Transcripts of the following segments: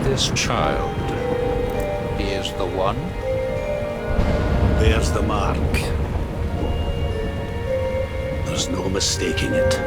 This child, he is the one? There's the mark. There's no mistaking it.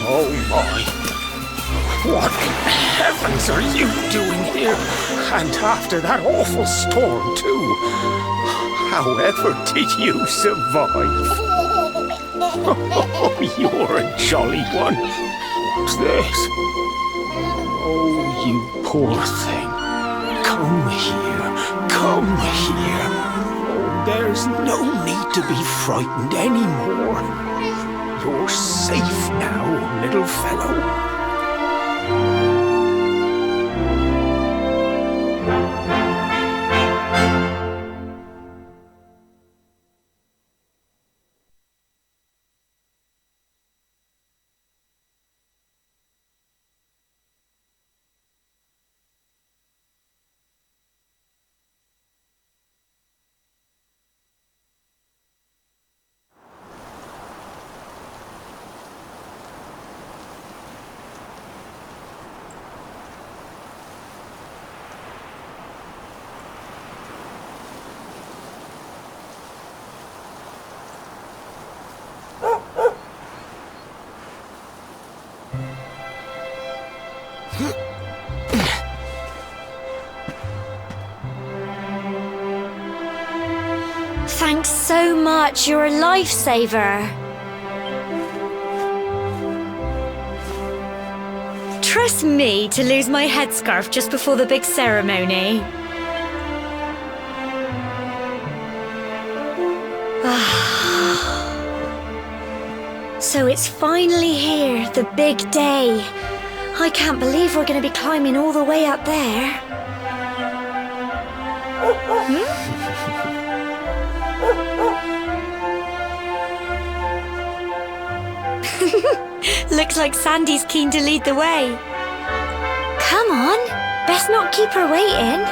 Oh my! What in heavens are you doing here? And after that awful storm, too. However did you survive? Oh, you're a jolly one. What's this? Oh, you poor thing. Come here. Come here. Oh, there's no need to be frightened anymore. You're safe now, little fellow. Thanks so much, you're a lifesaver. Trust me to lose my headscarf just before the big ceremony. So it's finally here, the big day. I can't believe we're going to be climbing all the way up there. Looks like Sandy's keen to lead the way. Come on, best not keep her waiting.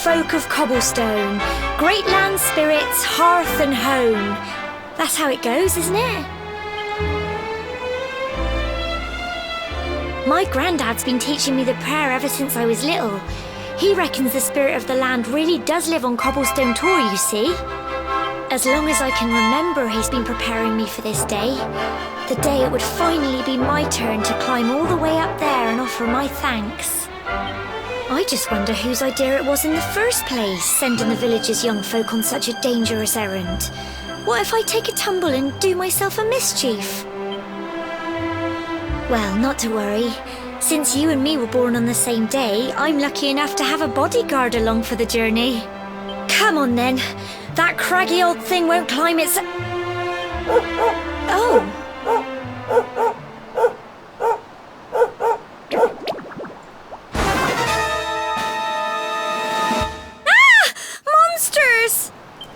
Folk of cobblestone, great land spirits, hearth and home. That's how it goes, isn't it? My granddad's been teaching me the prayer ever since I was little. He reckons the spirit of the land really does live on Cobblestone Tor, you see. As long as I can remember, he's been preparing me for this day. The day it would finally be my turn to climb all the way up there and offer my thanks. I just wonder whose idea it was in the first place, sending the village's young folk on such a dangerous errand. What if I take a tumble and do myself a mischief? Well, not to worry. Since you and me were born on the same day, I'm lucky enough to have a bodyguard along for the journey. Come on then. That craggy old thing won't climb its... Oh!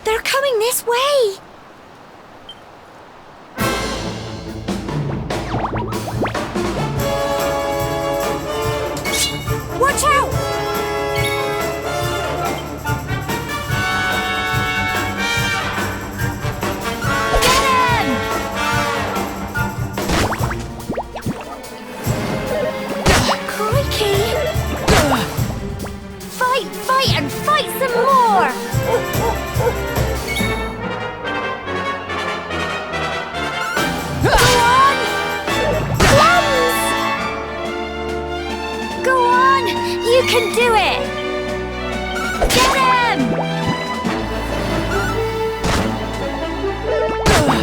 They're coming this way! Watch out! Get him! Crikey! Fight and fight some more! You can do it! Get him!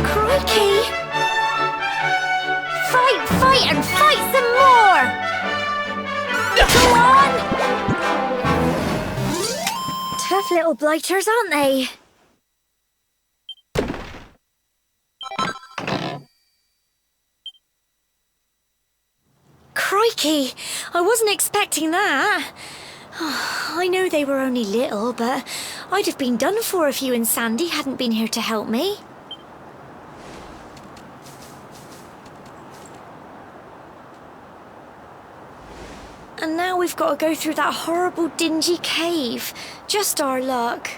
Crikey! Fight and fight some more! Go on! Tough little blighters, aren't they? Crikey! I wasn't expecting that. I know they were only little, but I'd have been done for if you and Sandy hadn't been here to help me. And now we've got to go through that horrible dingy cave. Just our luck.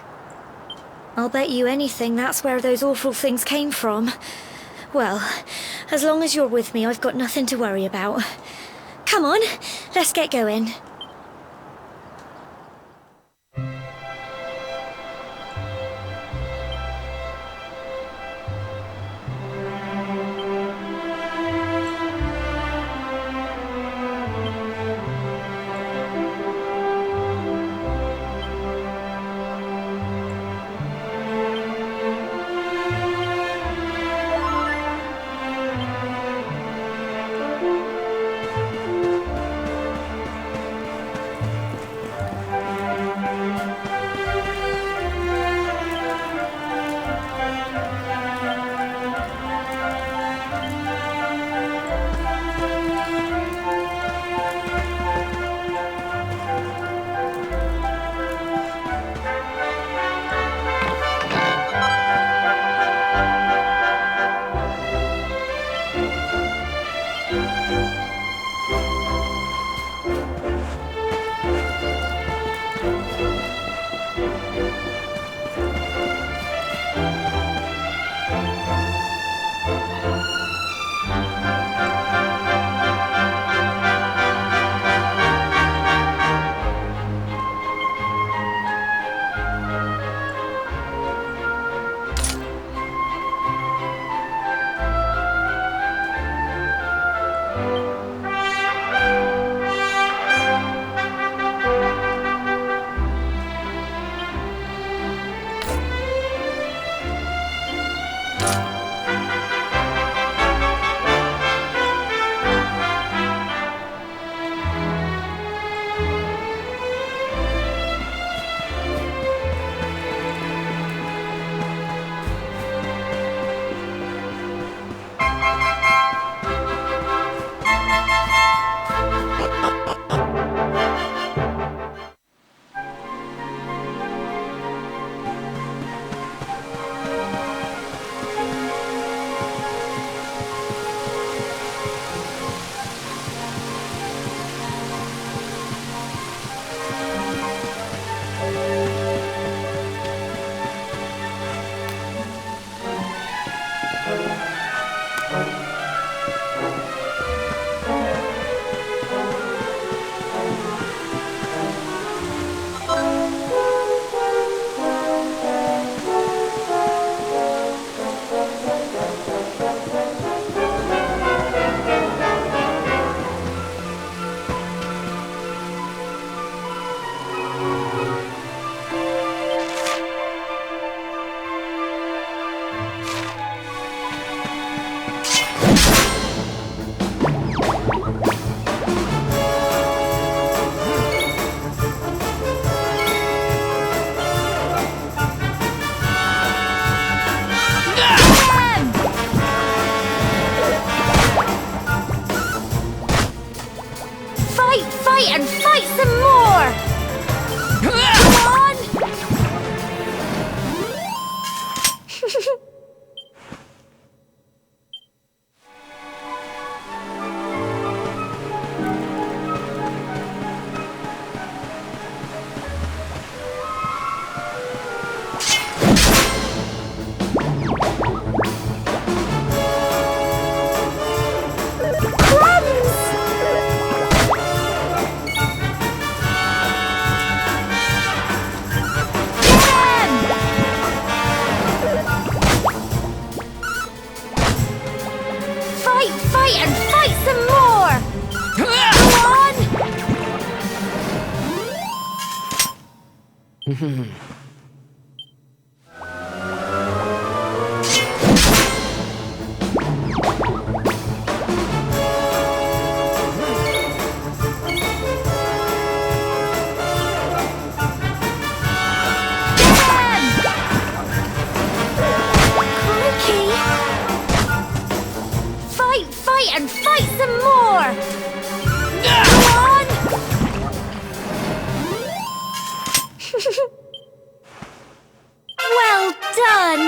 I'll bet you anything that's where those awful things came from. Well, as long as you're with me, I've got nothing to worry about. Come on, let's get going. and fight some more! Come on! Fight and fight some more! Come on! Fight and fight some more! Come on! Well done!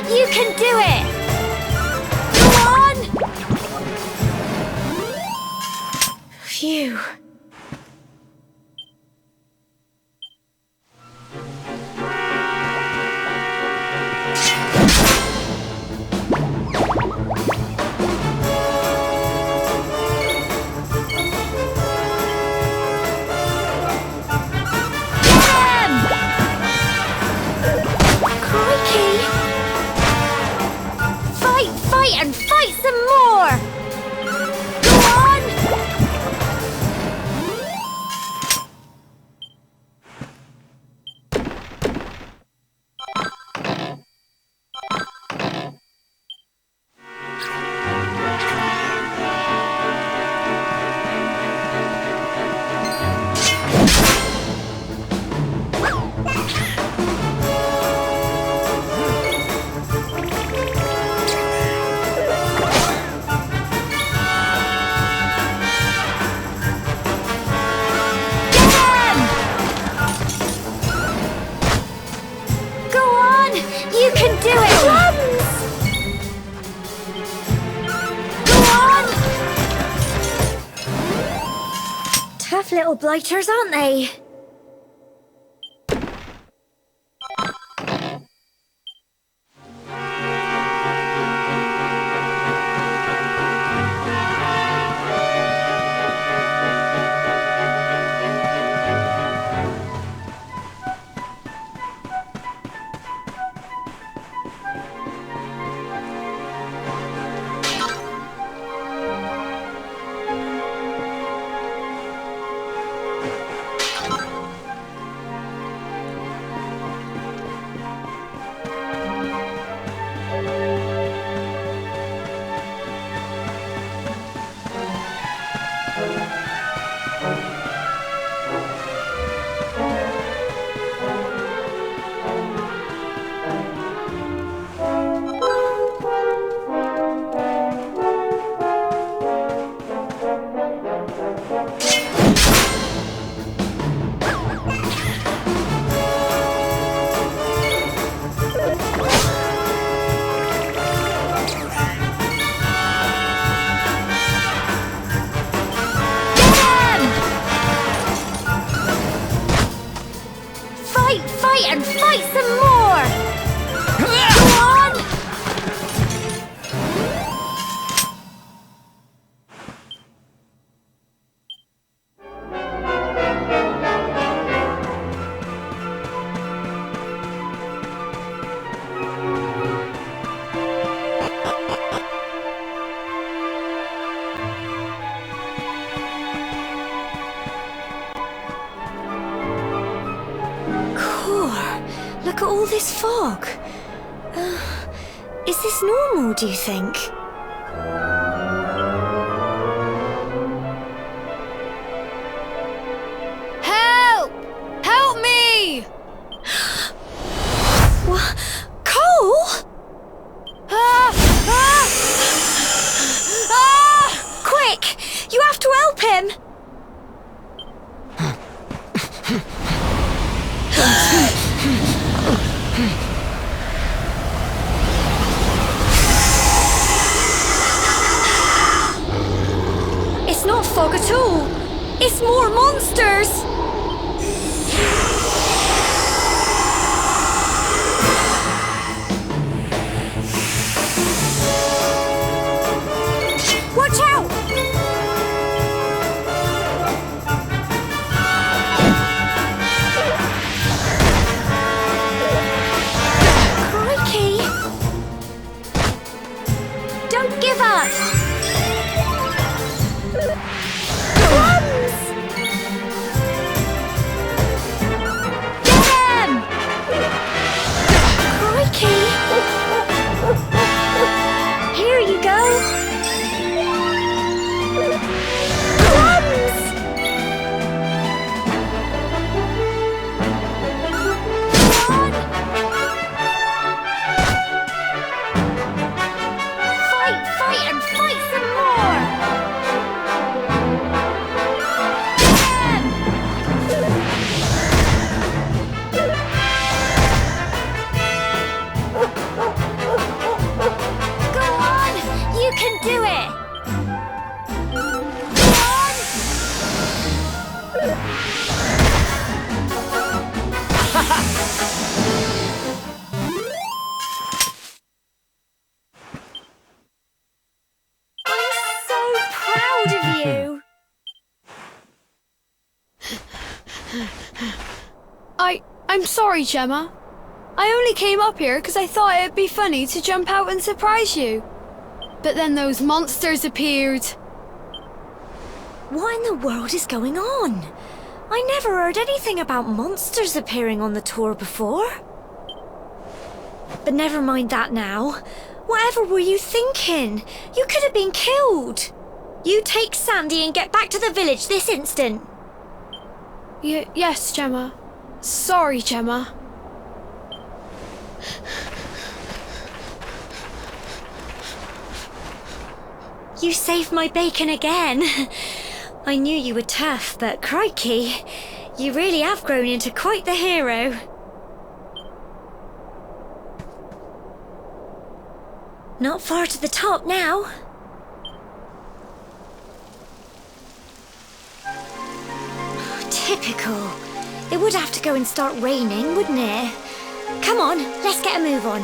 You can do it! Go on! Phew. Fight and fight some more! Go on! little blighters, aren't they? And fight some more! Go on! Look at all this fog. Is this normal, do you think? Help! Help me! What? Cole? Ah! Ah! Ah! Quick! You have to help him! It's not fog at all. It's more monsters. Watch out! Crikey! Don't give up! Here you go! Crumbs! Come on! Fight and fight some more! You can do it! I'm so proud of you! I'm sorry, Gemma. I only came up here because I thought it'd be funny to jump out and surprise you. But then those monsters appeared. What in the world is going on? I never heard anything about monsters appearing on the tour before. But never mind that now. Whatever were you thinking? You could have been killed. You take Sandy and get back to the village this instant. Yes, Gemma. Sorry, Gemma. You saved my bacon again. I knew you were tough, but crikey, you really have grown into quite the hero. Not far to the top now. Typical. It would have to go and start raining, wouldn't it? Come on, let's get a move on.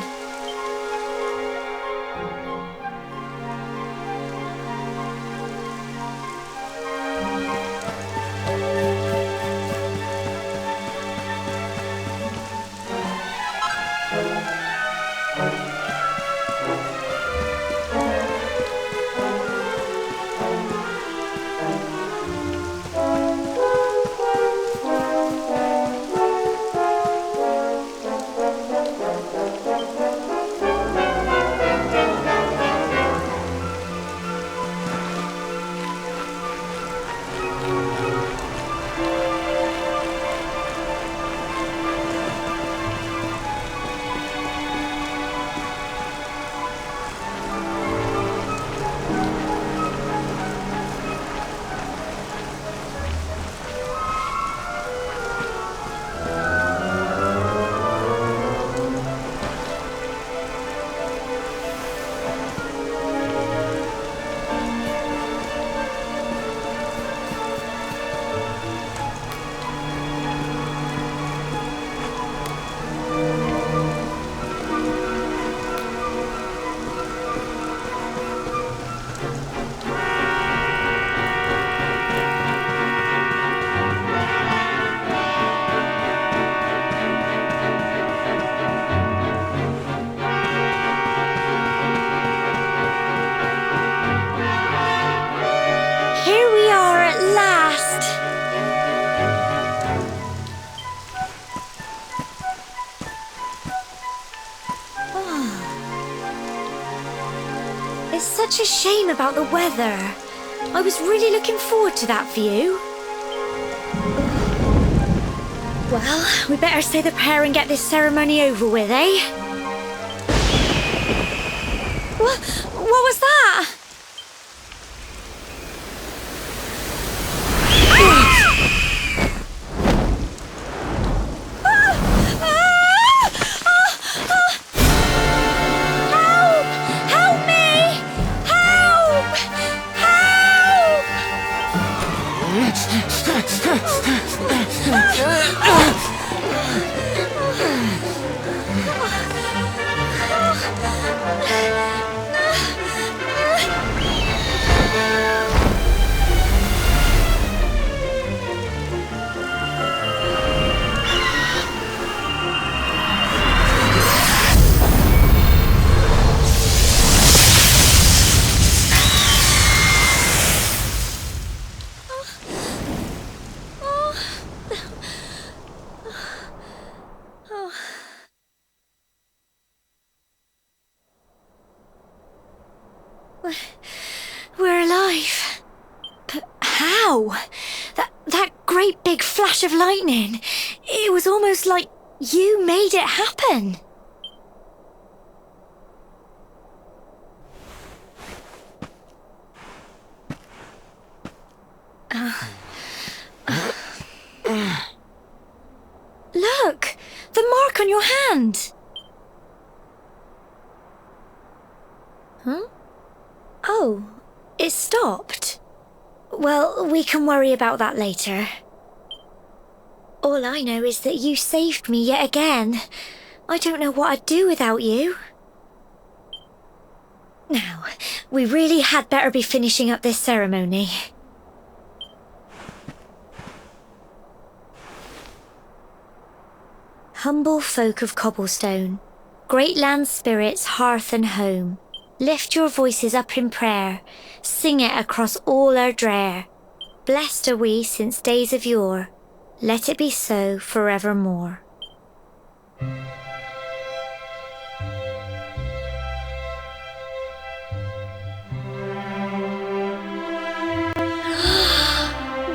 It's such a shame about the weather. I was really looking forward to that view. Well, we better say the prayer and get this ceremony over with, eh? What was that? We're alive. But how? That great big flash of lightning. It was almost like you made it happen. Look! The mark on your hand! Huh? Oh, it stopped. Well, we can worry about that later. All I know is that you saved me yet again. I don't know what I'd do without you. Now, we really had better be finishing up this ceremony. Humble folk of cobblestone, great land spirits, hearth and home, lift your voices up in prayer, sing it across all our drear. Blessed are we since days of yore, let it be so forevermore.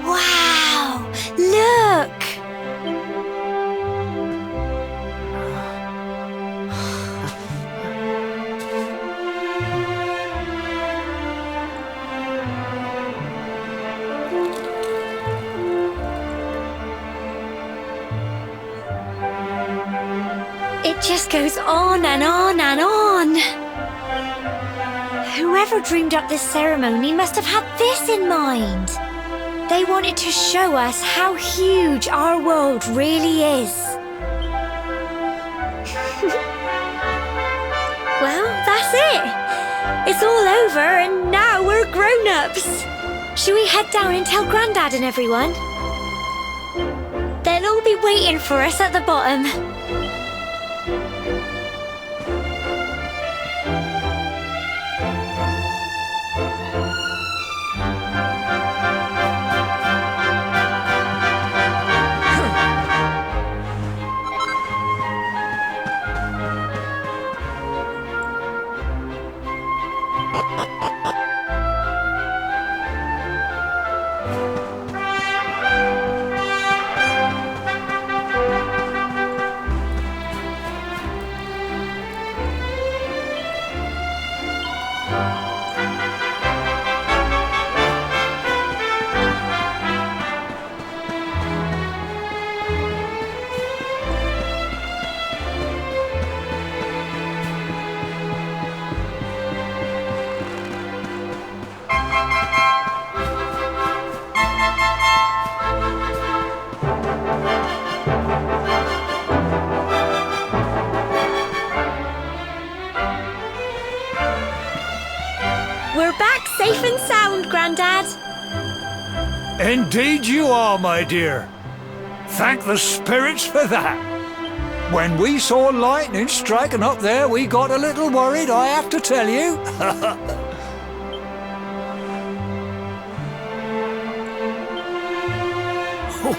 Wow! Look! It just goes on and on and on. Whoever dreamed up this ceremony must have had this in mind. They wanted to show us how huge our world really is. Well, that's it. It's all over and now we're grown-ups. Shall we head down and tell Grandad and everyone? They'll all be waiting for us at the bottom. We're back safe and sound, Grandad. Indeed you are, my dear. Thank the spirits for that. When we saw lightning striking up there, we got a little worried, I have to tell you.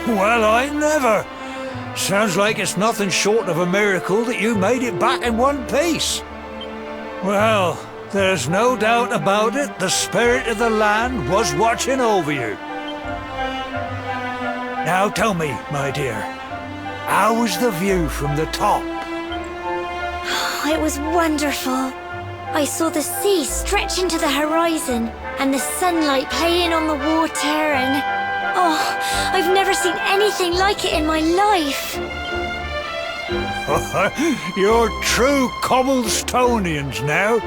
Well, I never. Sounds like it's nothing short of a miracle that you made it back in one piece. Well, there's no doubt about it, the spirit of the land was watching over you. Now tell me, my dear, how was the view from the top? It was wonderful. I saw the sea stretch into the horizon and the sunlight playing on the water and... oh, I've never seen anything like it in my life. You're true Cobblestonians now.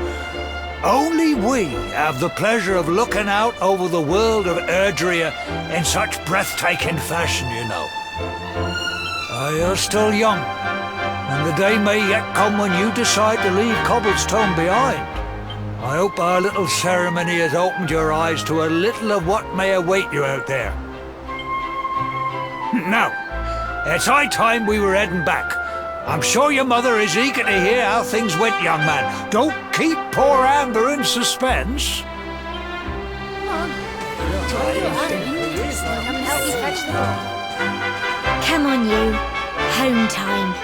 Only we have the pleasure of looking out over the world of Erdrea in such breathtaking fashion, you know. You're still young, and the day may yet come when you decide to leave Cobblestone behind. I hope our little ceremony has opened your eyes to a little of what may await you out there. Now, it's high time we were heading back. I'm sure your mother is eager to hear how things went, young man. Don't keep poor Amber in suspense. Come on, you. Home time.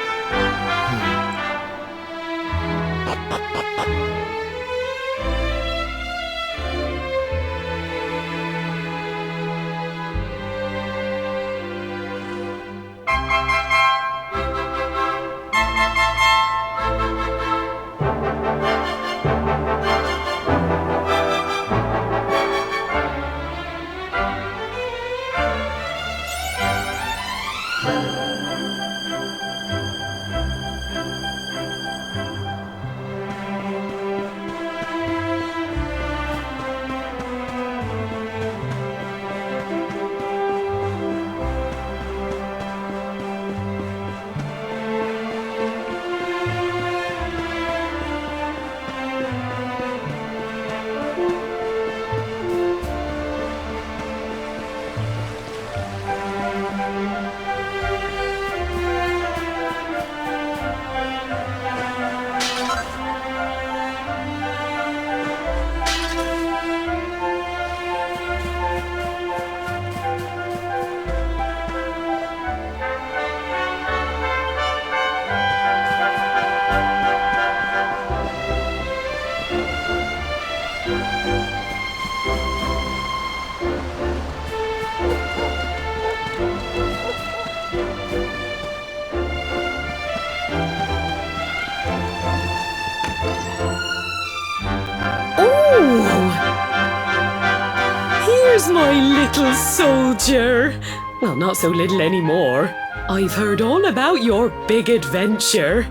Here's my little soldier. Well, not so little anymore. I've heard all about your big adventure.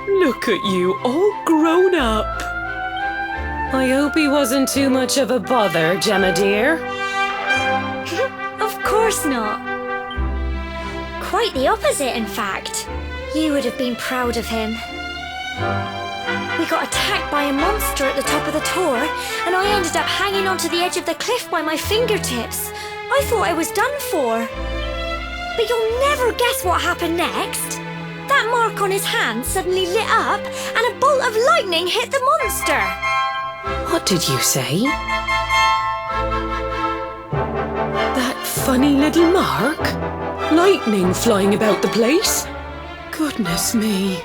Look at you, all grown up. I hope he wasn't too much of a bother, Gemma dear. Of course not. Quite the opposite, in fact. You would have been proud of him. We got attacked by a monster at the top of the tower, and I ended up hanging onto the edge of the cliff by my fingertips. I thought I was done for. But you'll never guess what happened next. That mark on his hand suddenly lit up, and a bolt of lightning hit the monster. What did you say? That funny little mark? Lightning flying about the place? Goodness me.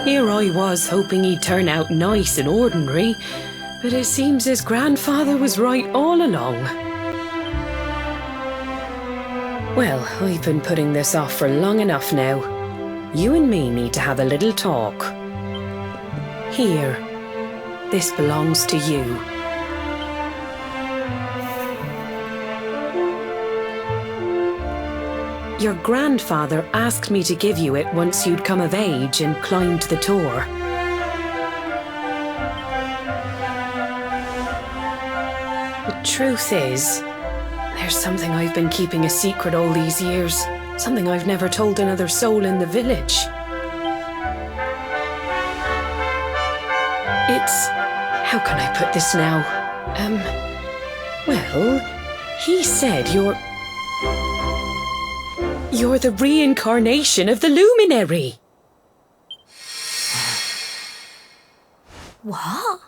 Here I was hoping he'd turn out nice and ordinary, but it seems his grandfather was right all along. Well, I've been putting this off for long enough now. You and me need to have a little talk. Here, this belongs to you. Your grandfather asked me to give you it once you'd come of age and climbed the tower. The truth is, there's something I've been keeping a secret all these years. Something I've never told another soul in the village. It's... how can I put this now? Well, he said You're the reincarnation of the luminary. What?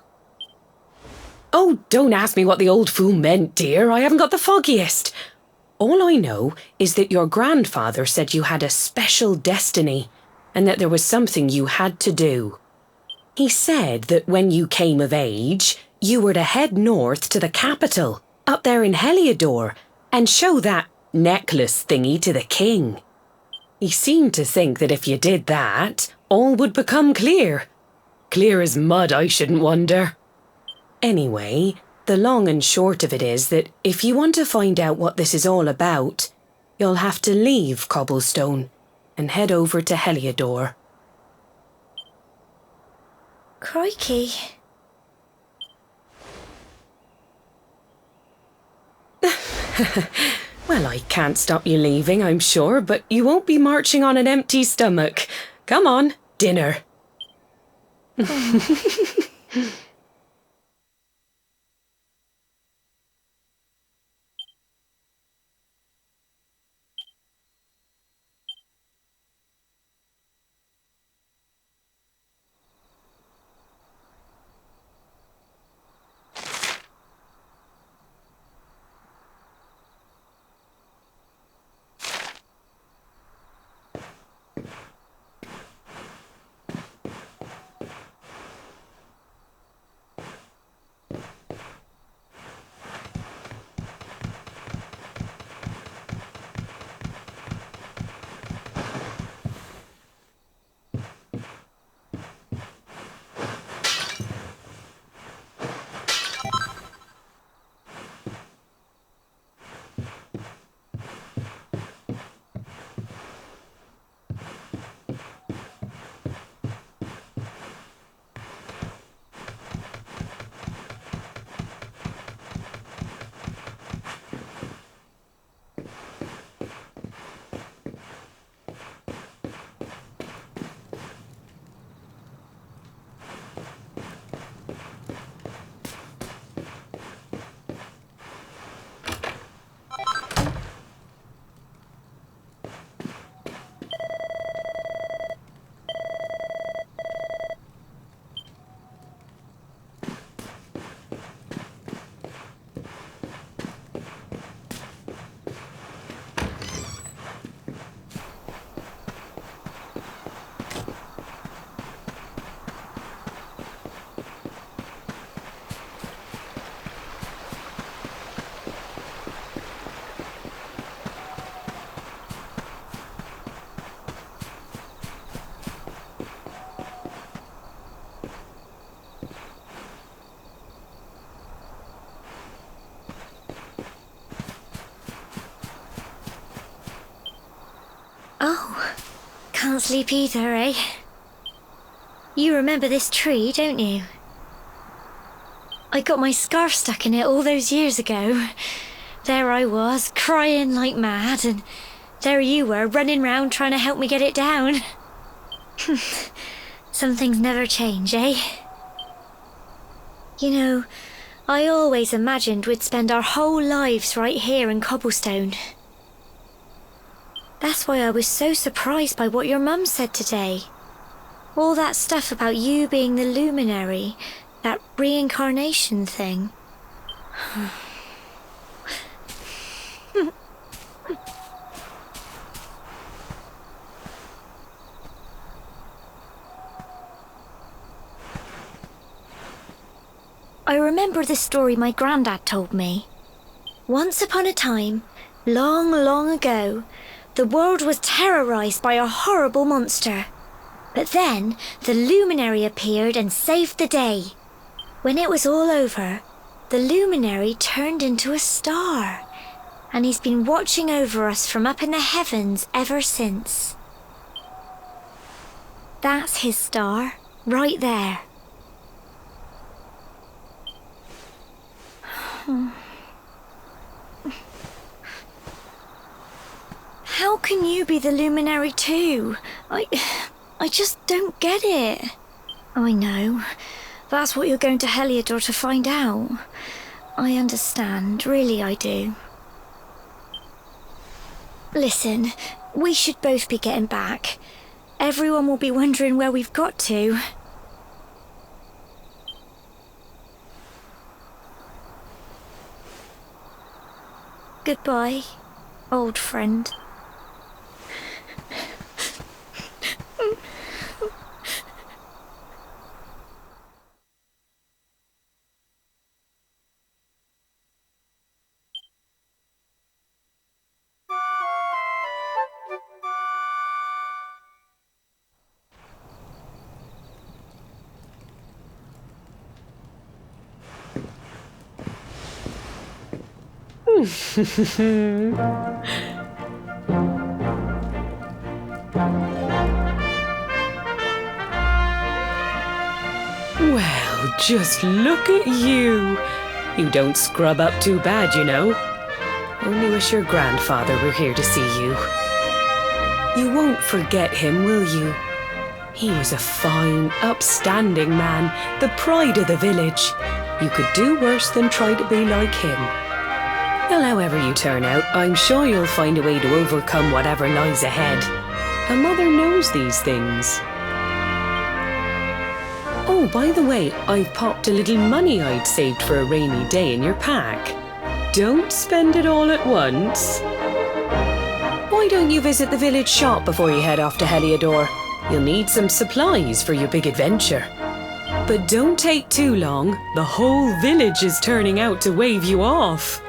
Oh, don't ask me what the old fool meant, dear. I haven't got the foggiest. All I know is that your grandfather said you had a special destiny and that there was something you had to do. He said that when you came of age, you were to head north to the capital, up there in Heliodor, and show that necklace thingy to the king. He seemed to think that if you did that, all would become clear. Clear as mud, I shouldn't wonder. Anyway, the long and short of it is that if you want to find out what this is all about, you'll have to leave Cobblestone and head over to Heliodor. Crikey. Well, I can't stop you leaving, I'm sure, but you won't be marching on an empty stomach. Come on, dinner. Oh, can't sleep either, eh? You remember this tree, don't you? I got my scarf stuck in it all those years ago. There I was, crying like mad, and there you were, running round trying to help me get it down. Some things never change, eh? You know, I always imagined we'd spend our whole lives right here in Cobblestone. That's why I was so surprised by what your mum said today. All that stuff about you being the luminary, that reincarnation thing. I remember the story my granddad told me. Once upon a time, long, long ago, the world was terrorized by a horrible monster. But then, the luminary appeared and saved the day. When it was all over, the luminary turned into a star. And he's been watching over us from up in the heavens ever since. That's his star, right there. How can you be the luminary too? I just don't get it. I know. That's what you're going to Heliodor to find out. I understand, really I do. Listen, we should both be getting back. Everyone will be wondering where we've got to. Goodbye, old friend. Well, just look at you. You don't scrub up too bad, you know. Only wish your grandfather were here to see you. You won't forget him, will you? He was a fine, upstanding man, the pride of the village. You could do worse than try to be like him. Well, however you turn out, I'm sure you'll find a way to overcome whatever lies ahead. A mother knows these things. Oh, by the way, I've popped a little money I'd saved for a rainy day in your pack. Don't spend it all at once. Why don't you visit the village shop before you head off to Heliodor? You'll need some supplies for your big adventure. But don't take too long. The whole village is turning out to wave you off.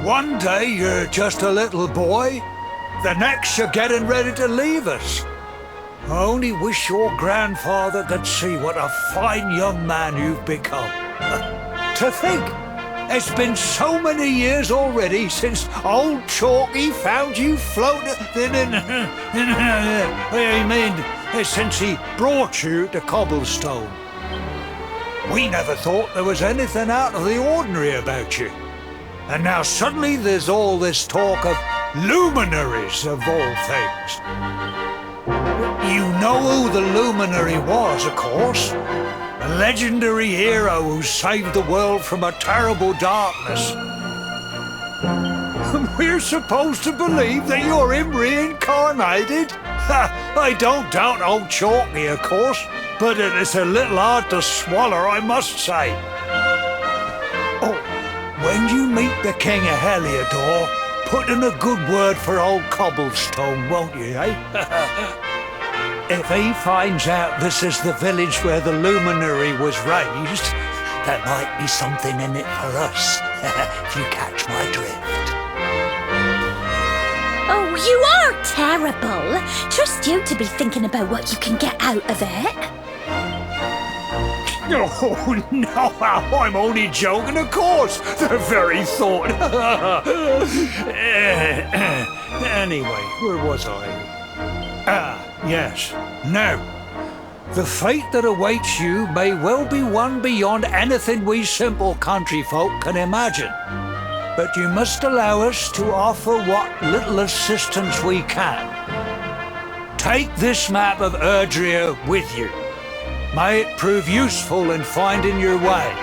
One day you're just a little boy, the next you're getting ready to leave us. I only wish your grandfather could see what a fine young man you've become. To think, It's been so many years already since old Chalky found you floating since he brought you to Cobblestone. We never thought there was anything out of the ordinary about you. And now suddenly there's all this talk of luminaries of all things. You know who the luminary was, of course. A legendary hero who saved the world from a terrible darkness. We're supposed to believe that you're him reincarnated? I don't doubt old Chalky, of course, but it's a little hard to swallow, I must say. Oh, when you meet the King of Heliodor, put in a good word for old Cobblestone, won't you, eh? If he finds out this is the village where the luminary was raised, there might be something in it for us, if you catch my drift. Oh, you are terrible. Trust you to be thinking about what you can get out of it. Oh, no, I'm only joking, of course. The very thought. Anyway, where was I? Ah, yes. Now, the fate that awaits you may well be one beyond anything we simple country folk can imagine. But you must allow us to offer what little assistance we can. Take this map of Erdrea with you. May it prove useful in finding your way.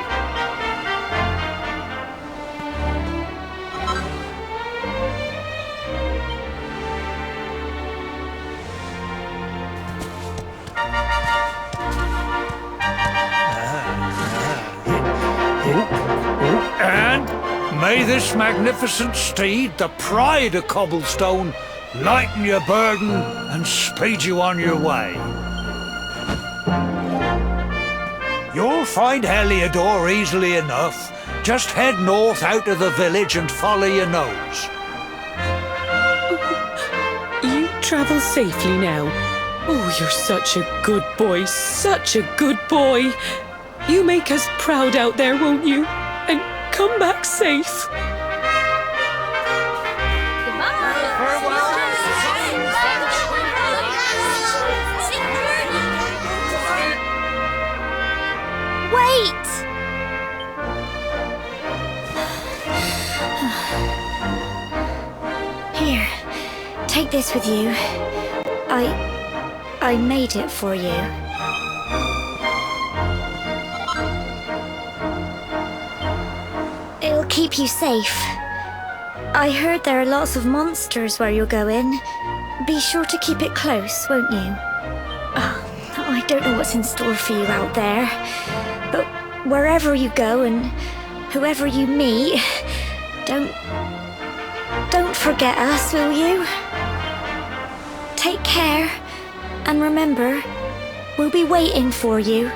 And may this magnificent steed, the pride of Cobblestone, lighten your burden and speed you on your way. You'll find Heliodor easily enough. Just head north out of the village and follow your nose. You travel safely now. Oh, you're such a good boy, such a good boy. You make us proud out there, won't you? And come back safe. Wait! Here, take this with you. I made it for you. It'll keep you safe. I heard there are lots of monsters where you're going. Be sure to keep it close, won't you? Oh, I don't know what's in store for you out there. But wherever you go and whoever you meet, don't forget us, will you? Take care, and remember, we'll be waiting for you.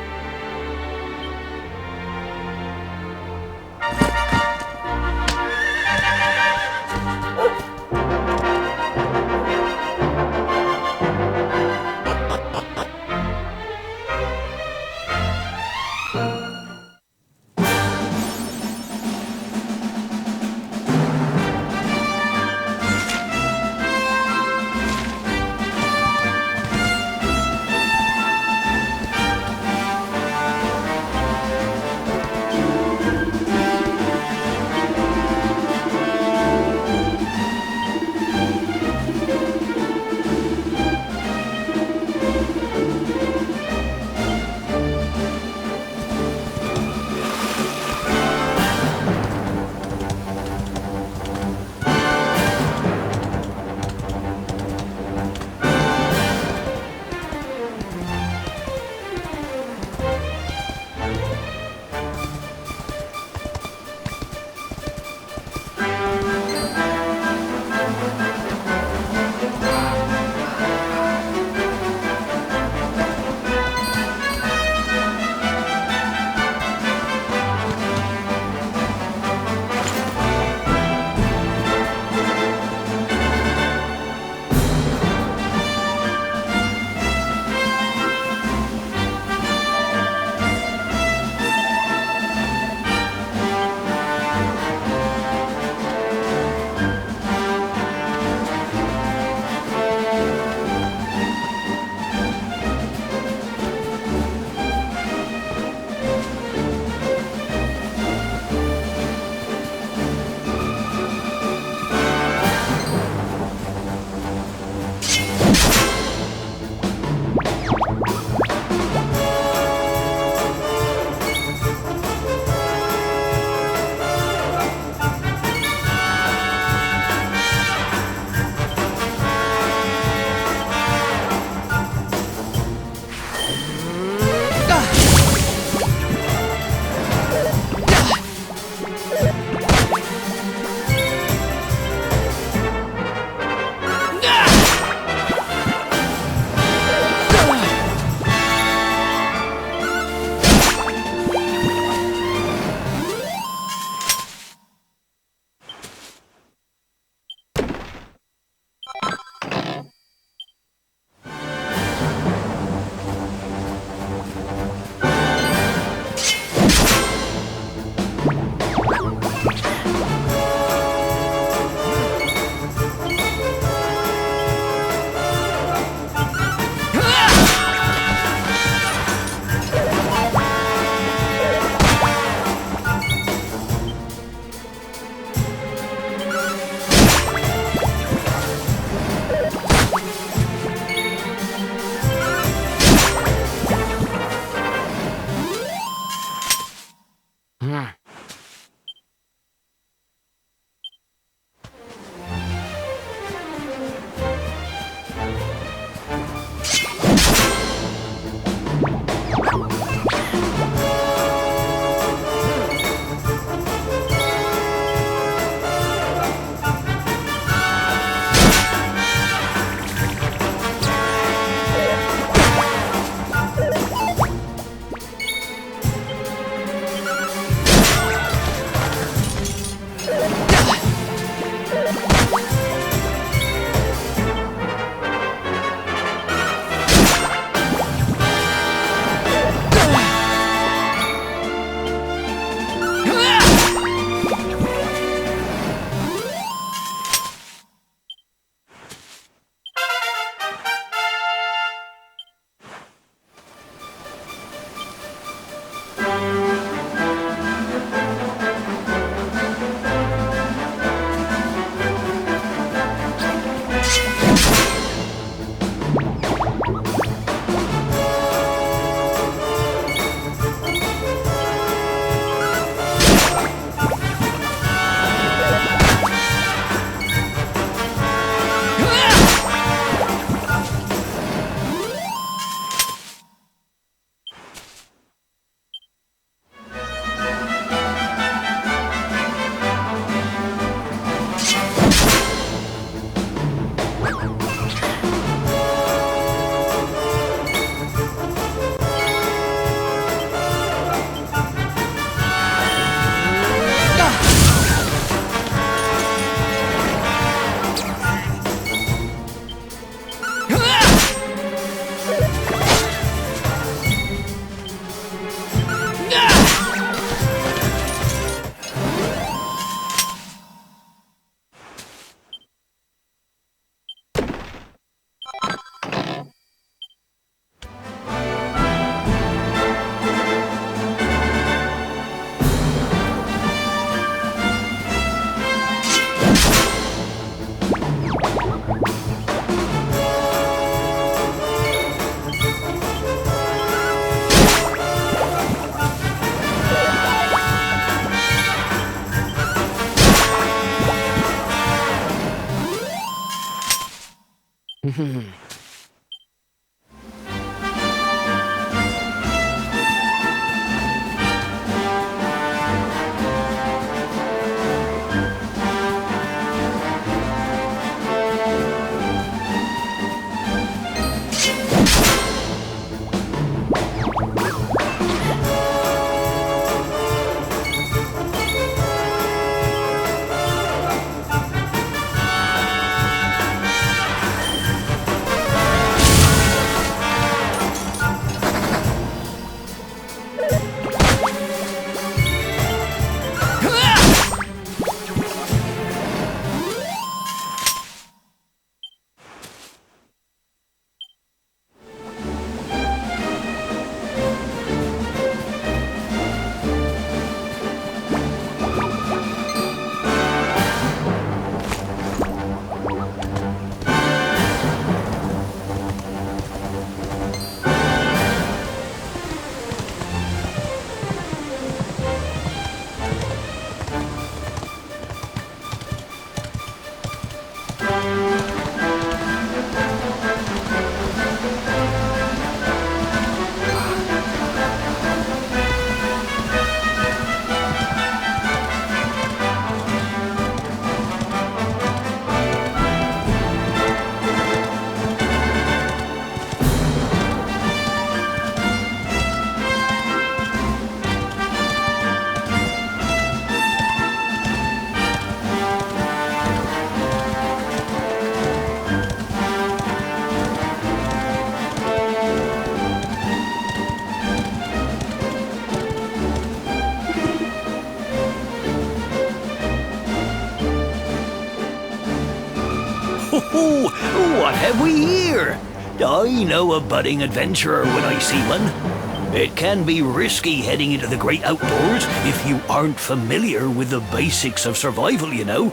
What have we here? I know a budding adventurer when I see one. It can be risky heading into the great outdoors if you aren't familiar with the basics of survival, you know.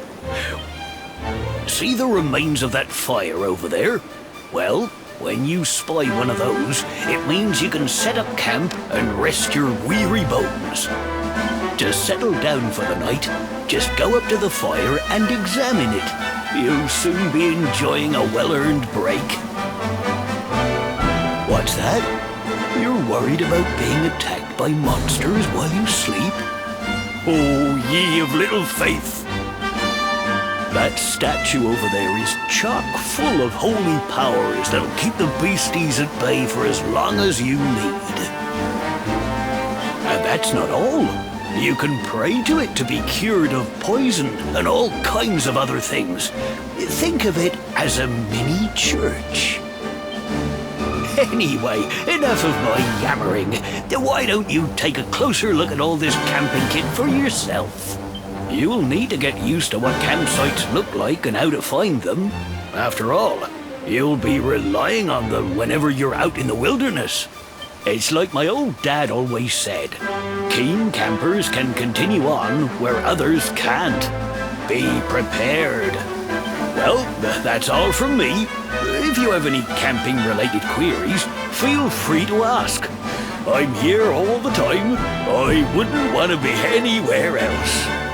See the remains of that fire over there? Well, when you spy one of those, it means you can set up camp and rest your weary bones. To settle down for the night, just go up to the fire and examine it. You'll soon be enjoying a well-earned break. What's that? You're worried about being attacked by monsters while you sleep? Oh, ye of little faith! That statue over there is chock full of holy powers that'll keep the beasties at bay for as long as you need. And that's not all. You can pray to it to be cured of poison and all kinds of other things. Think of it as a mini church. Anyway, enough of my yammering. Why don't you take a closer look at all this camping kit for yourself? You'll need to get used to what campsites look like and how to find them. After all, you'll be relying on them whenever you're out in the wilderness. It's like my old dad always said, keen campers can continue on where others can't. Be prepared. Well, that's all from me. If you have any camping-related queries, feel free to ask. I'm here all the time. I wouldn't want to be anywhere else.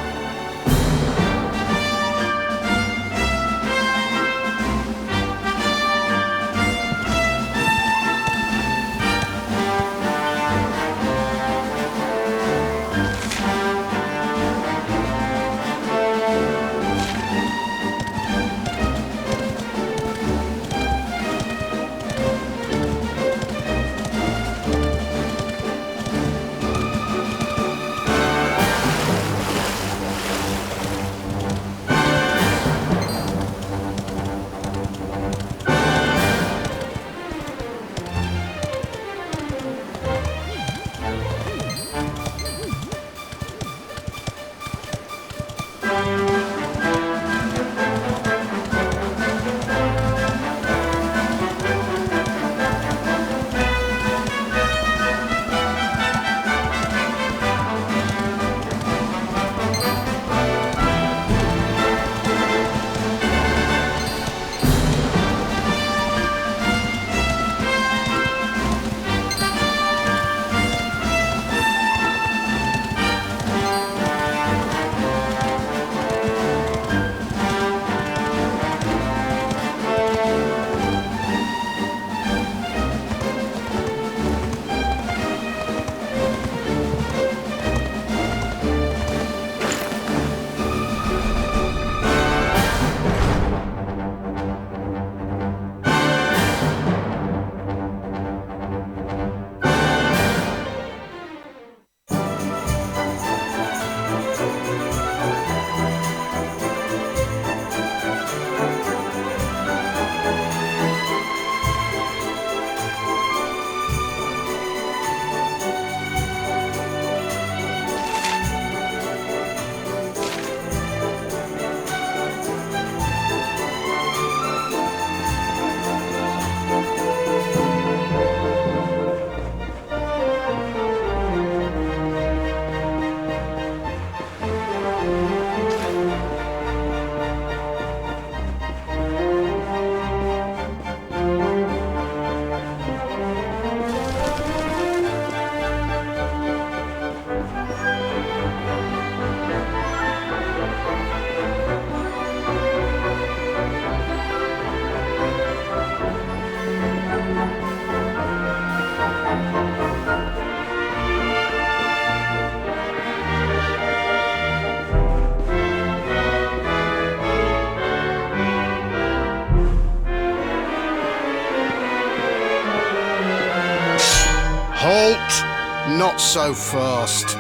so fast?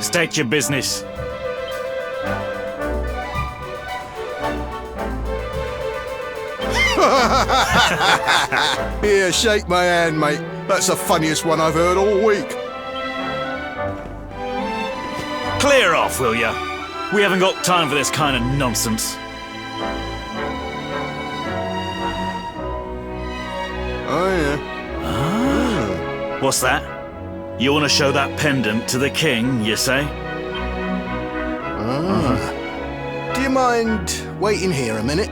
State your business. Here, shake my hand, mate. That's the funniest one I've heard all week. Clear off, will ya? We haven't got time for this kind of nonsense. Oh, yeah. What's that? You want to show that pendant to the king, you say? Do you mind waiting here a minute?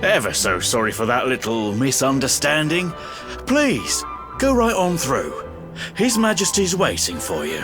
Ever so sorry for that little misunderstanding. Please, go right on through. His Majesty's waiting for you.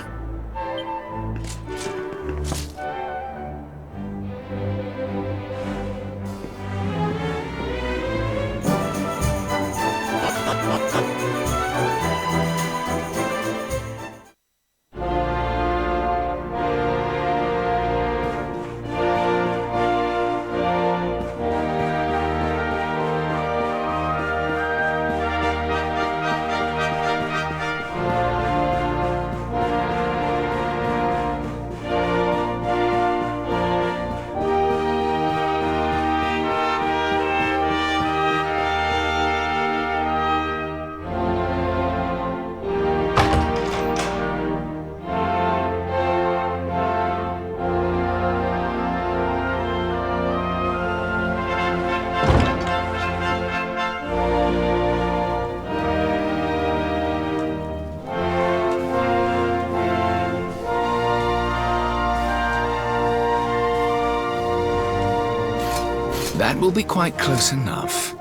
That will be quite close enough.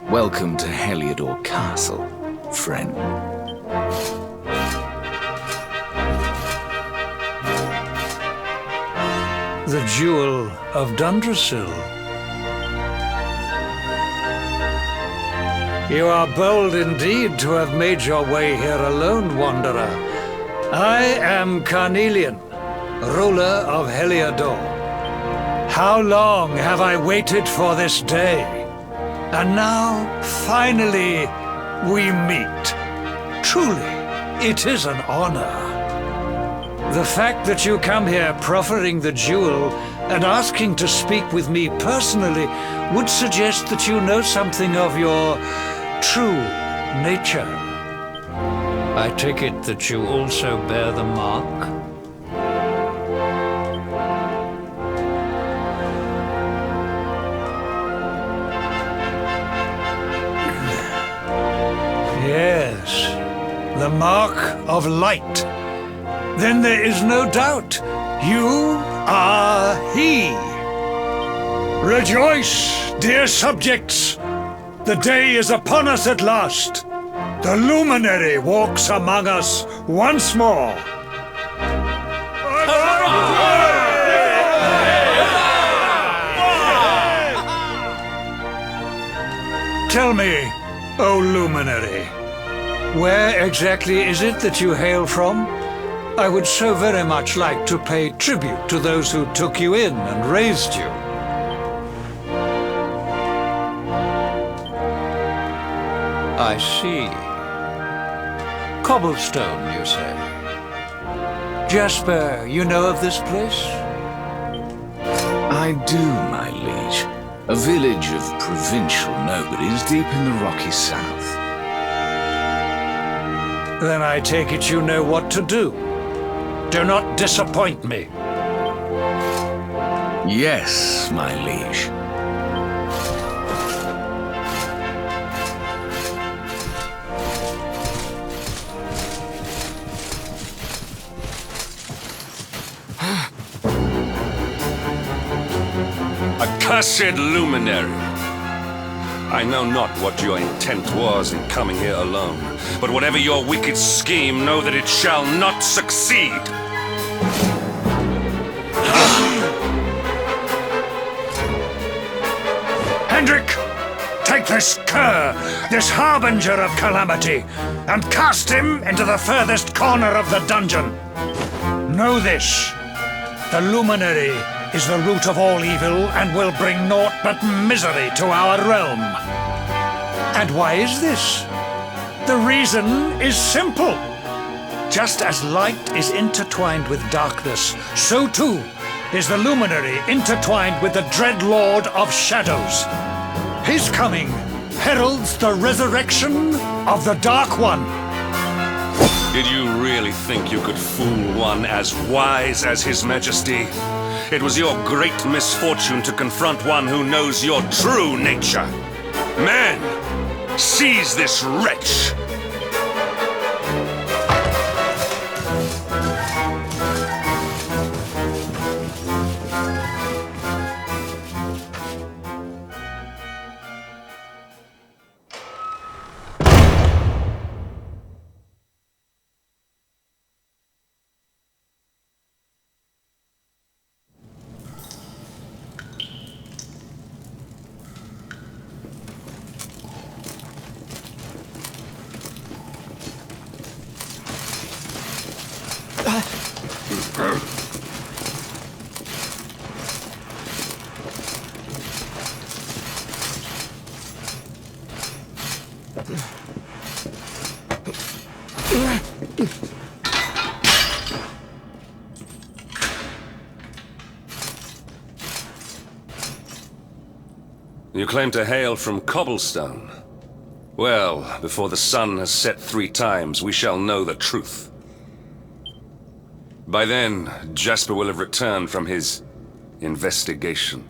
Welcome to Heliodor Castle, friend. The Jewel of Dundrasil. You are bold indeed to have made your way here alone, wanderer. I am Carnelian, ruler of Heliodor. How long have I waited for this day? And now, finally, we meet. Truly, it is an honor. The fact that you come here proffering the jewel and asking to speak with me personally would suggest that you know something of your true nature. I take it that you also bear the mark? Yes, the mark of light. Then there is no doubt, you are he. Rejoice, dear subjects! The day is upon us at last. The luminary walks among us once more. Tell me, O luminary, where exactly is it that you hail from? I would so very much like to pay tribute to those who took you in and raised you. I see. Cobblestone, you say? Jasper, you know of this place? I do, my liege. A village of provincial nobodies deep in the rocky south. Then I take it you know what to do. Do not disappoint me. Yes, my liege. Accursed luminary! I know not what your intent was in coming here alone, but whatever your wicked scheme, know that it shall not succeed! Hendrik! Take this cur, this harbinger of calamity, and cast him into the furthest corner of the dungeon. Know this, the luminary is the root of all evil and will bring naught but misery to our realm. And why is this? The reason is simple. Just as light is intertwined with darkness, so too is the luminary intertwined with the dread Lord of Shadows. His coming heralds the resurrection of the Dark One. Did you really think you could fool one as wise as His Majesty? It was your great misfortune to confront one who knows your true nature. Men, seize this wretch! You claim to hail from Cobblestone. Well, before the sun has set 3 times, we shall know the truth. By then, Jasper will have returned from his investigation.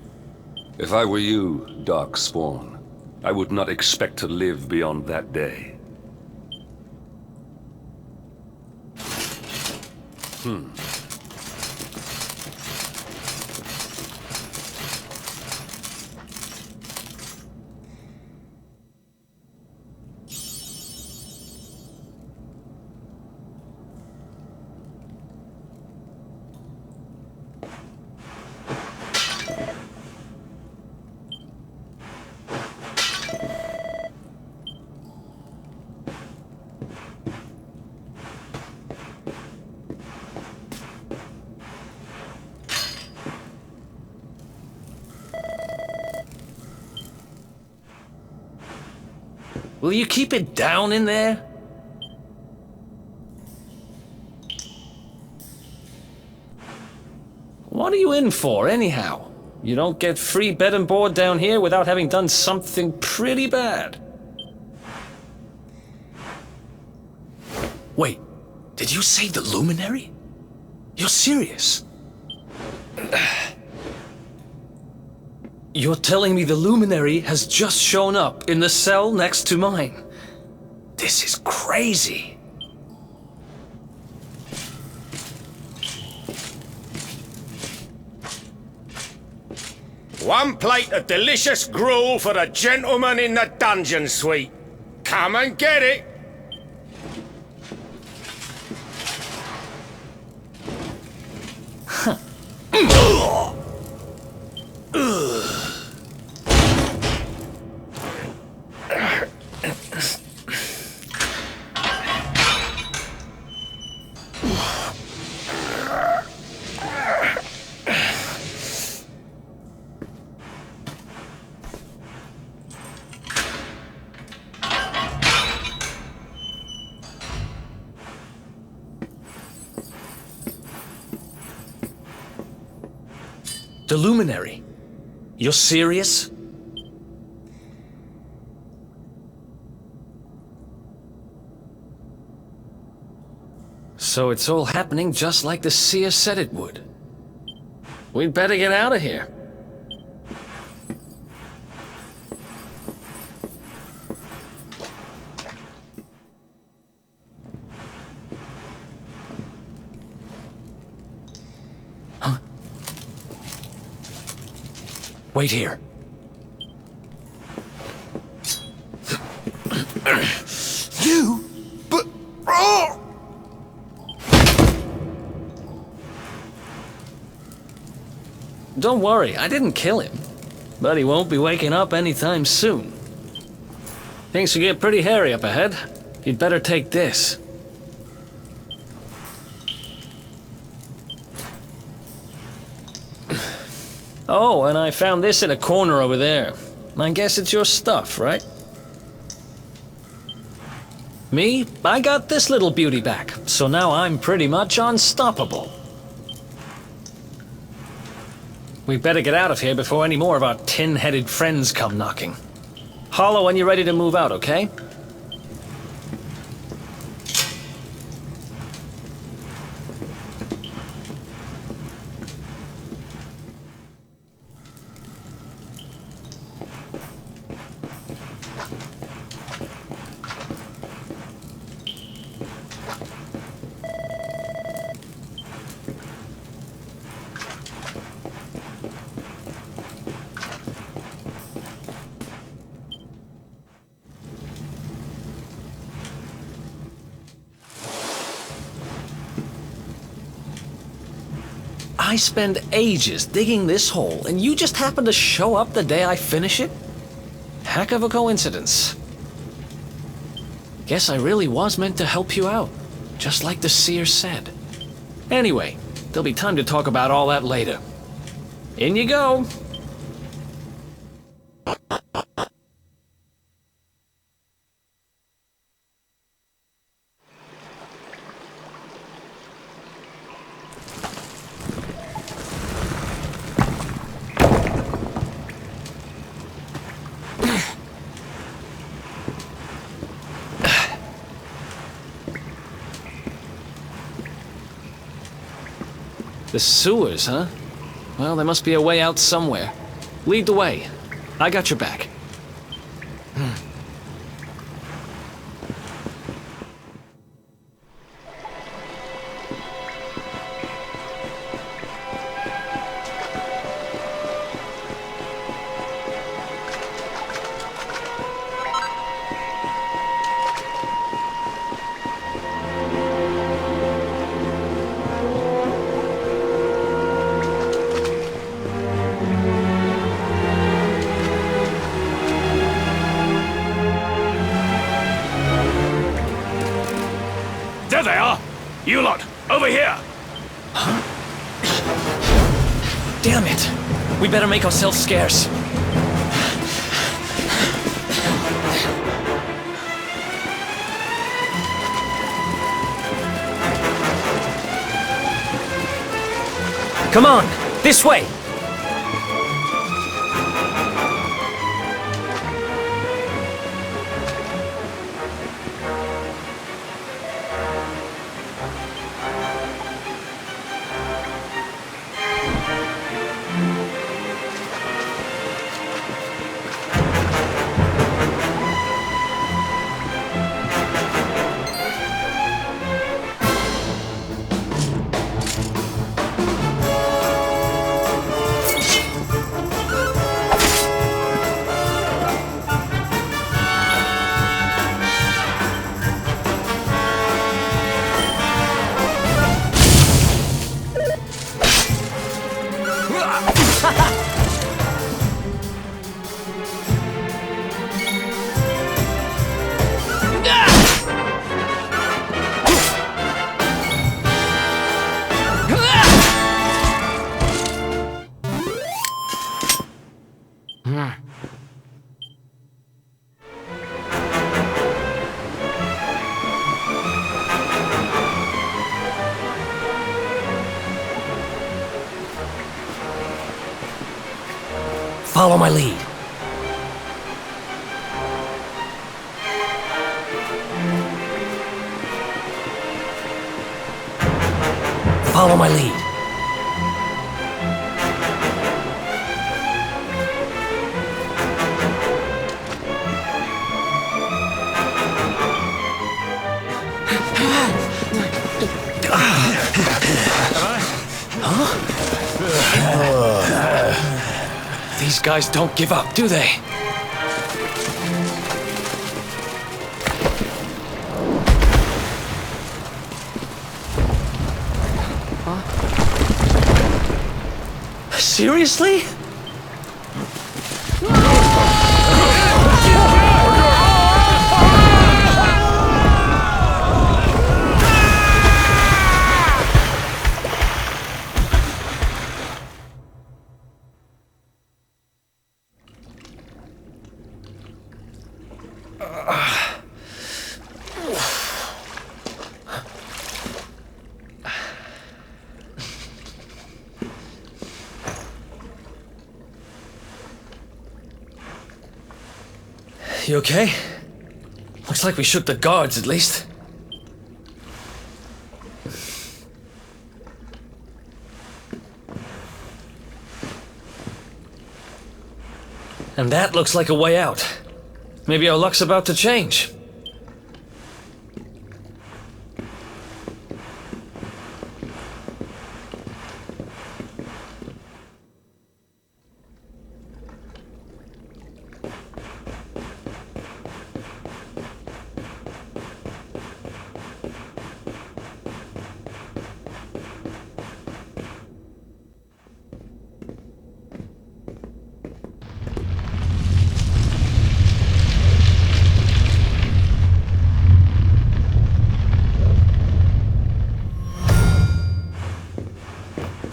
If I were you, Darkspawn, I would not expect to live beyond that day. Will you keep it down in there? What are you in for, anyhow? You don't get free bed and board down here without having done something pretty bad. Wait, did you say the Luminary? You're serious? You're telling me the Luminary has just shown up in the cell next to mine? This is crazy. One plate of delicious gruel for the gentleman in the dungeon suite. Come and get it. The Luminary? You're serious? So it's all happening just like the seer said it would. We'd better get out of here. Wait here. You? But... Oh! Don't worry, I didn't kill him. But he won't be waking up anytime soon. Things could get pretty hairy up ahead. You'd better take this. Oh, and I found this in a corner over there. I guess it's your stuff, right? Me? I got this little beauty back, so now I'm pretty much unstoppable. We better get out of here before any more of our tin-headed friends come knocking. Holler when you're ready to move out, okay? I spend ages digging this hole, and you just happen to show up the day I finish it? Heck of a coincidence. Guess I really was meant to help you out, just like the seer said. Anyway, there'll be time to talk about all that later. In you go. The sewers, huh? Well, there must be a way out somewhere. Lead the way. I got your back. There they are! You lot, over here! Huh? Damn it! We better make ourselves scarce. Come on! This way! Follow my lead. Follow my lead. These guys don't give up, do they? Seriously? You okay? Looks like we shook the guards, at least. And that looks like a way out. Maybe our luck's about to change.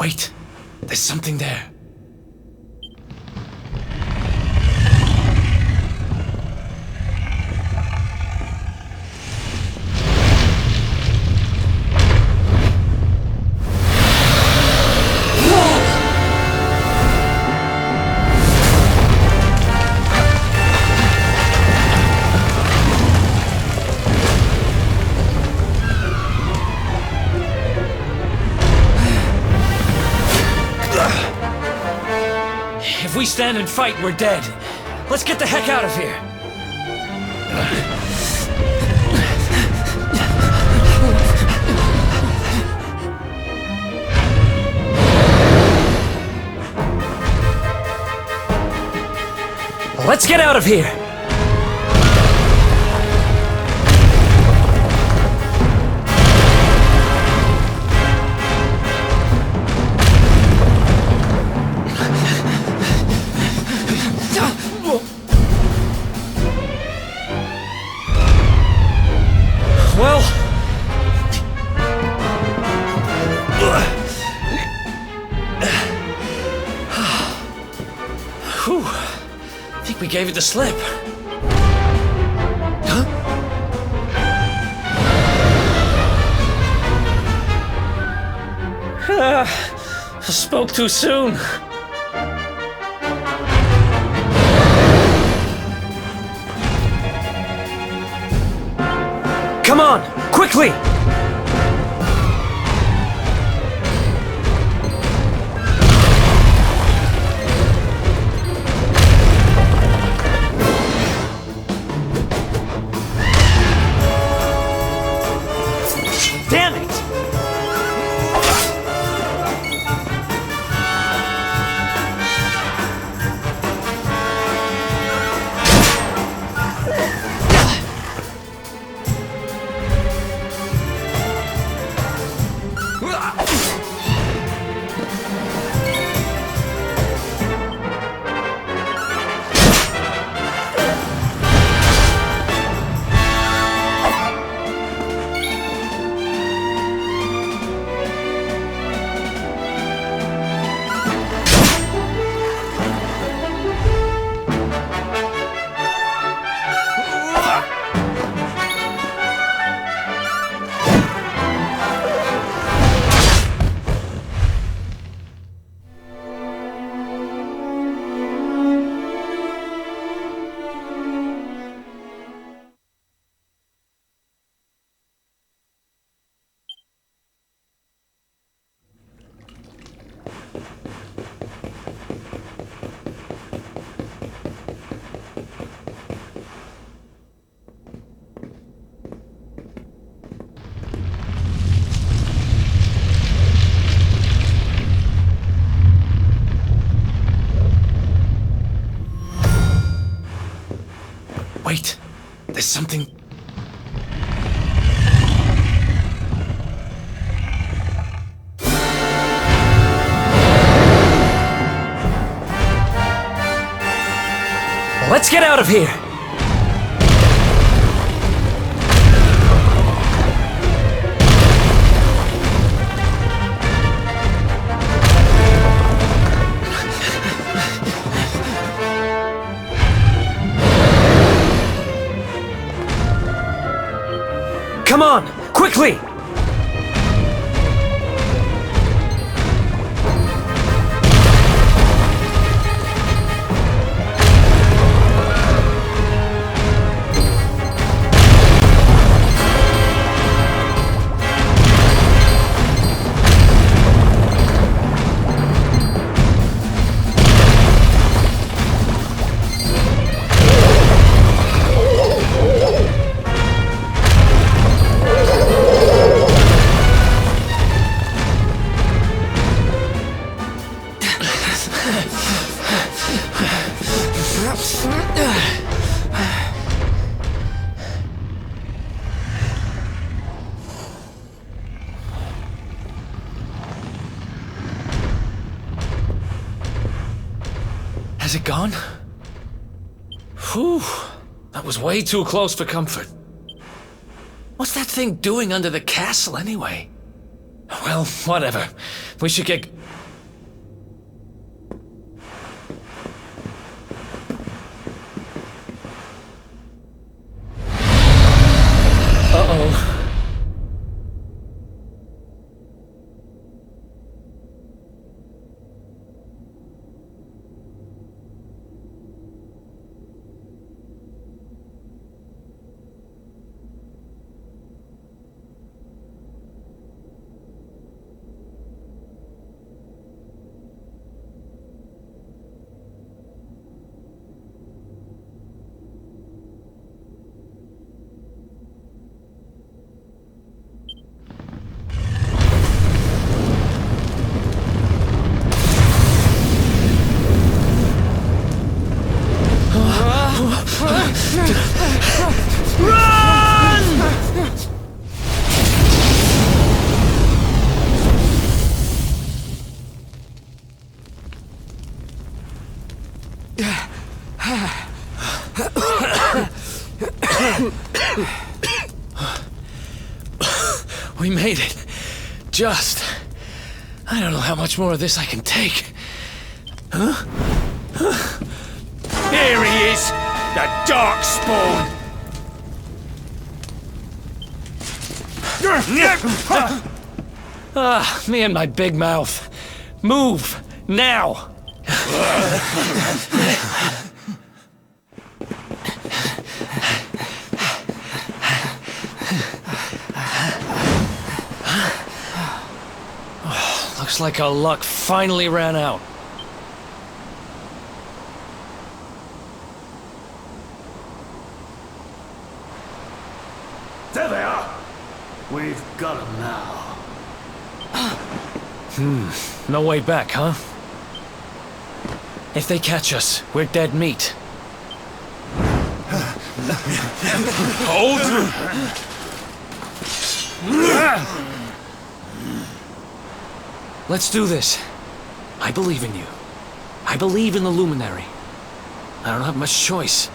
Wait, there's something there. If we stand and fight, we're dead. Let's get the heck out of here. Let's get out of here. I think we gave it the slip. Huh? I spoke too soon. Come on, quickly! Wait, there's something... Let's get out of here! Come on, quickly! Has it gone? Whew. That was way too close for comfort. What's that thing doing under the castle, anyway? Well, whatever. We should get... Uh-oh. We made it. Just. I don't know how much more of this I can take. Huh? Here he is! The Darkspawn! Ah, me and my big mouth. Move! Now! Looks like our luck finally ran out. There they are! We've got them now. No way back, huh? If they catch us, we're dead meat. Hold! Let's do this. I believe in you. I believe in the Luminary. I don't have much choice.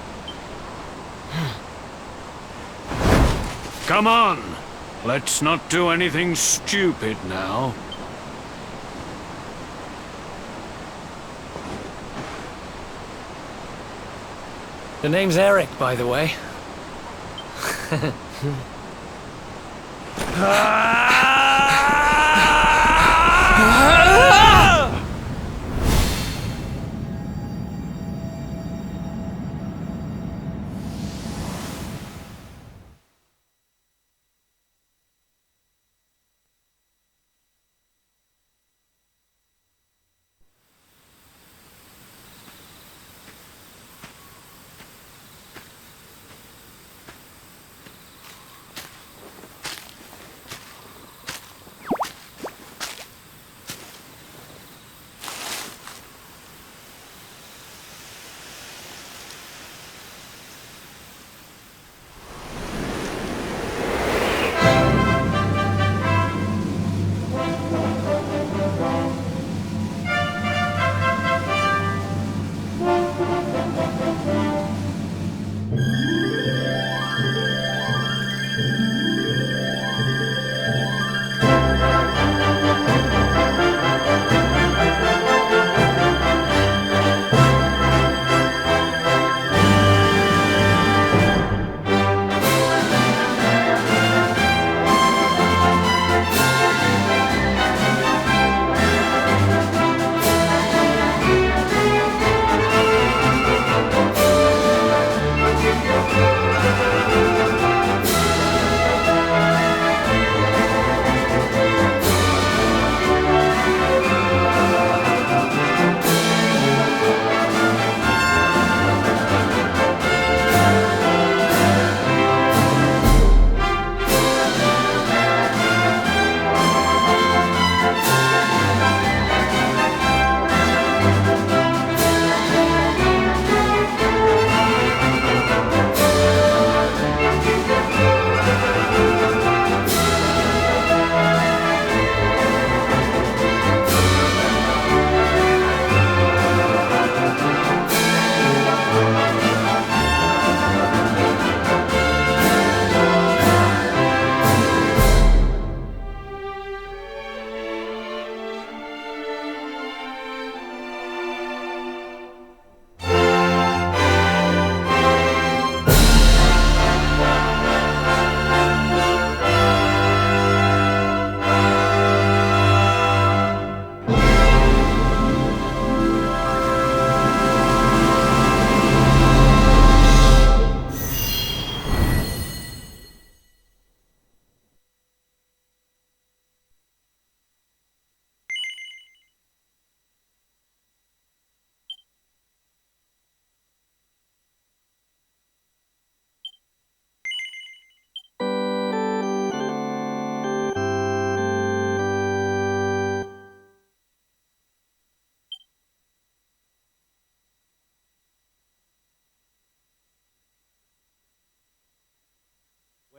Come on. Let's not do anything stupid now. The name's Eric, by the way.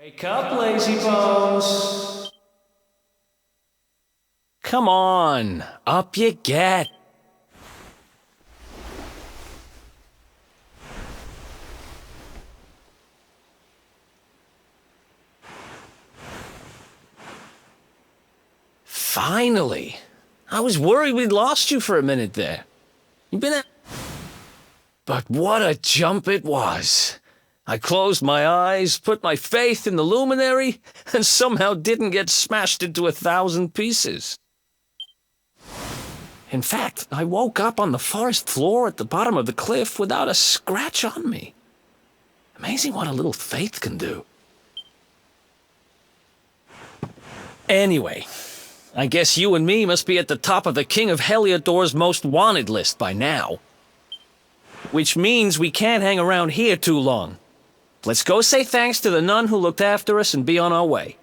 Wake up, lazy bones. Come on, up you get. Finally! I was worried we'd lost you for a minute there. You've been But what a jump it was. I closed my eyes, put my faith in the luminary, and somehow didn't get smashed into 1,000 pieces. In fact, I woke up on the forest floor at the bottom of the cliff without a scratch on me. Amazing what a little faith can do. Anyway, I guess you and me must be at the top of the King of Heliodor's most wanted list by now. Which means we can't hang around here too long. Let's go say thanks to the nun who looked after us and be on our way.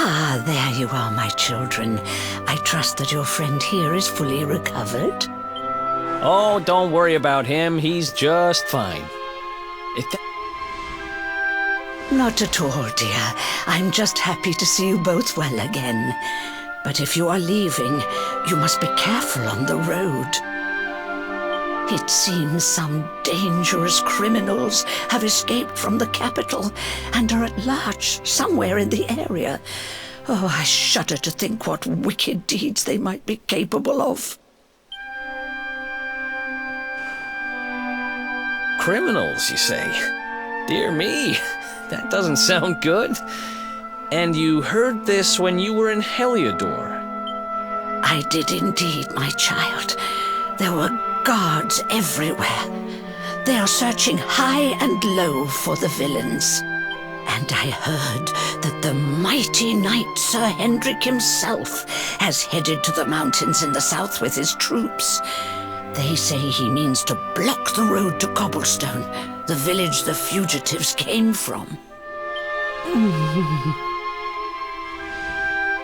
Ah, there you are, my children. I trust that your friend here is fully recovered. Oh, don't worry about him. He's just fine. Not at all, dear. I'm just happy to see you both well again. But if you are leaving, you must be careful on the road. It seems some dangerous criminals have escaped from the capital and are at large somewhere in the area. Oh, I shudder to think what wicked deeds they might be capable of. Criminals, you say? Dear me, that doesn't sound good. And you heard this when you were in Heliodor? I did indeed, my child. There were guards everywhere. They are searching high and low for the villains. And I heard that the mighty knight Sir Hendrik himself has headed to the mountains in the south with his troops. They say he means to block the road to Cobblestone, the village the fugitives came from.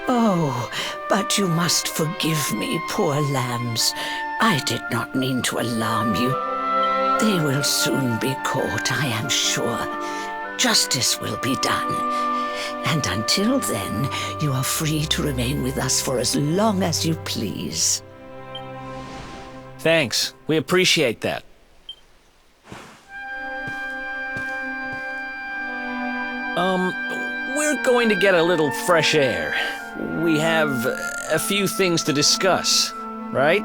Oh, but you must forgive me, poor lambs. I did not mean to alarm you. They will soon be caught, I am sure. Justice will be done. And until then, you are free to remain with us for as long as you please. Thanks. We appreciate that. We're going to get a little fresh air. We have a few things to discuss, right?